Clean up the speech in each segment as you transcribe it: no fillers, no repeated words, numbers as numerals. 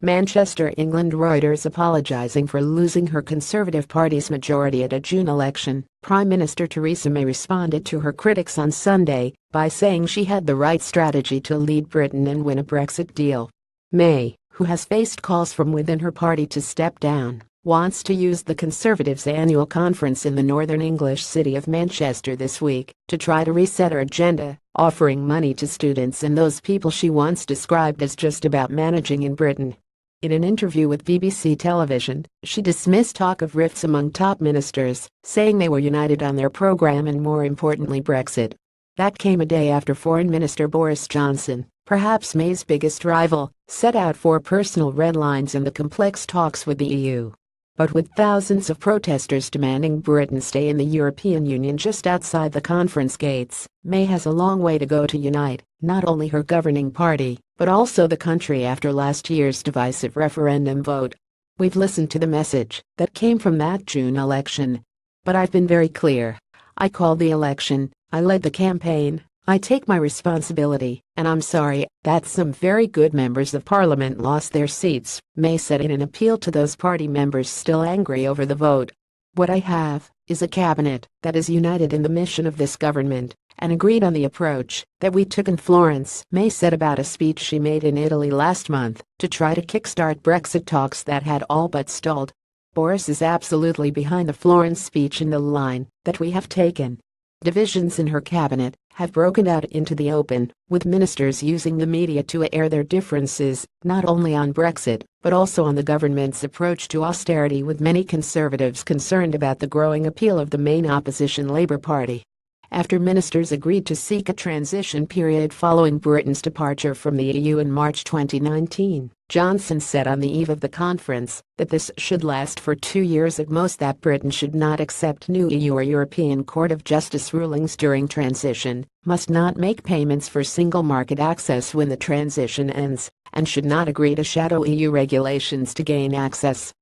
Manchester, England. Reuters apologising for losing her Conservative Party's majority at a June election. Prime Minister Theresa May responded to her critics on Sunday by saying she had the right strategy to lead Britain and win a Brexit deal. May, who has faced calls from within her party to step down, wants to use the Conservatives' annual conference in the northern English city of Manchester this week to try to reset her agenda, offering money to students and those people she once described as just about managing in Britain. In an interview with BBC television, she dismissed talk of rifts among top ministers, saying they were united on their programme and, more importantly, Brexit. That came a day after Foreign Minister Boris Johnson, perhaps May's biggest rival, set out 4 personal red lines in the complex talks with the EU. But with thousands of protesters demanding Britain stay in the European Union just outside the conference gates, May has a long way to go to unite not only her governing party, but also the country after last year's divisive referendum vote. "We've listened to the message that came from that June election. But I've been very clear. I called the election, I led the campaign, I take my responsibility, and I'm sorry that some very good members of parliament lost their seats," May said in an appeal to those party members still angry over the vote. "What I have is a cabinet that is united in the mission of this government and agreed on the approach that we took in Florence," May said about a speech she made in Italy last month to try to kickstart Brexit talks that had all but stalled. "Boris is absolutely behind the Florence speech and the line that we have taken." Divisions in her cabinet have broken out into the open, with ministers using the media to air their differences, not only on Brexit, but also on the government's approach to austerity, with many Conservatives concerned about the growing appeal of the main opposition Labour Party. After ministers agreed to seek a transition period following Britain's departure from the EU in March 2019, Johnson said on the eve of the conference that this should last for 2 years at most, that Britain should not accept new EU or European Court of Justice rulings during transition, must not make payments for single market access when the transition ends, and should not agree to shadow EU regulations to gain access.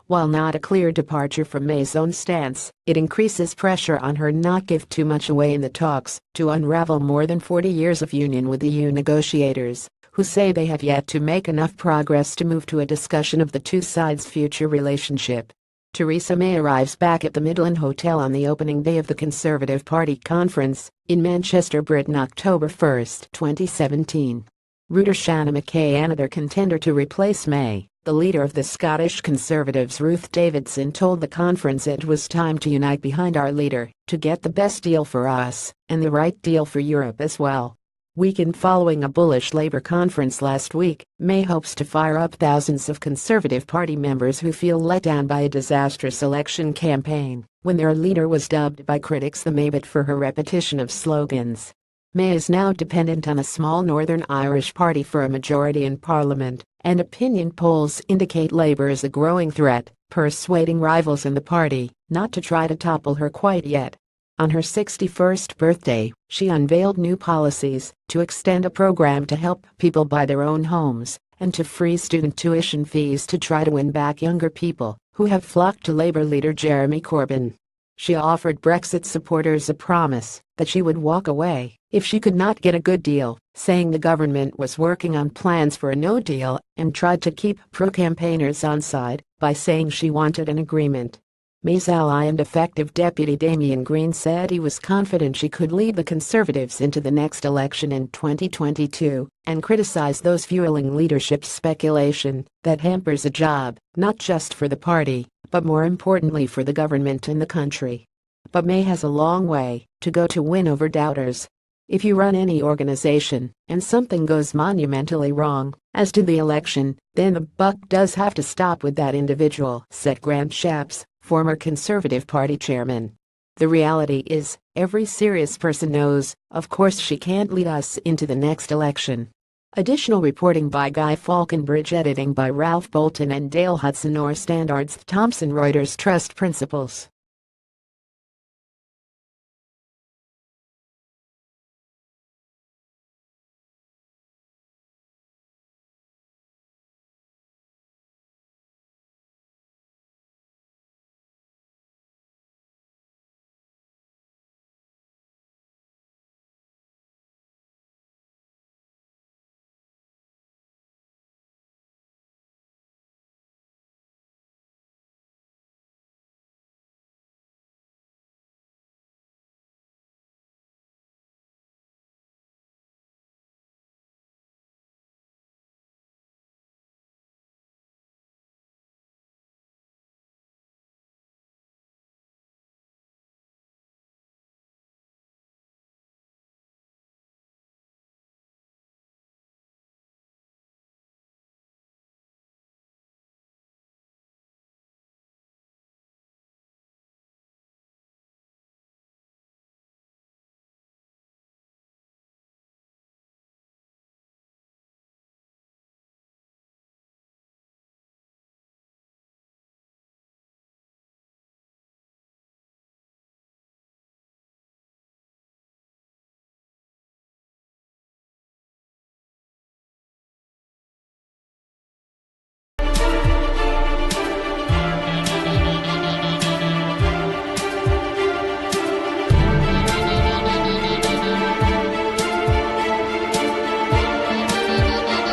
While not a clear departure from May's own stance, it increases pressure on her not give too much away in the talks to unravel more than 40 years of union with EU negotiators, who say they have yet to make enough progress to move to a discussion of the two sides' future relationship. Theresa May arrives back at the Midland Hotel on the opening day of the Conservative Party conference in Manchester, Britain, October 1, 2017. Reuters. Shanna Mackay, another contender to replace May, the leader of the Scottish Conservatives Ruth Davidson, told the conference it was time to unite behind our leader to get the best deal for us and the right deal for Europe as well. Weekend following a bullish Labour conference last week, May hopes to fire up thousands of Conservative Party members who feel let down by a disastrous election campaign, when their leader was dubbed by critics the Maybit for her repetition of slogans. May is now dependent on a small Northern Irish party for a majority in Parliament, and opinion polls indicate Labour is a growing threat, persuading rivals in the party not to try to topple her quite yet. On her 61st birthday, she unveiled new policies to extend a program to help people buy their own homes and to free student tuition fees to try to win back younger people who have flocked to Labour leader Jeremy Corbyn. She offered Brexit supporters a promise that she would walk away if she could not get a good deal, saying the government was working on plans for a no deal, and tried to keep pro-campaigners on side by saying she wanted an agreement. May's ally and effective deputy Damien Green said he was confident she could lead the Conservatives into the next election in 2022, and criticized those fueling leadership speculation that hampers a job, not just for the party, but more importantly for the government and the country. But May has a long way to go to win over doubters. If you run any organization and something goes monumentally wrong, as to the election, then the buck does have to stop with that individual, said Grant Shapps, former Conservative Party chairman. The reality is, every serious person knows, of course she can't lead us into the next election. Additional reporting by Guy Falconbridge, editing by Ralph Bolton and Dale Hudson. Or Standards Thompson. Reuters. Trust principles.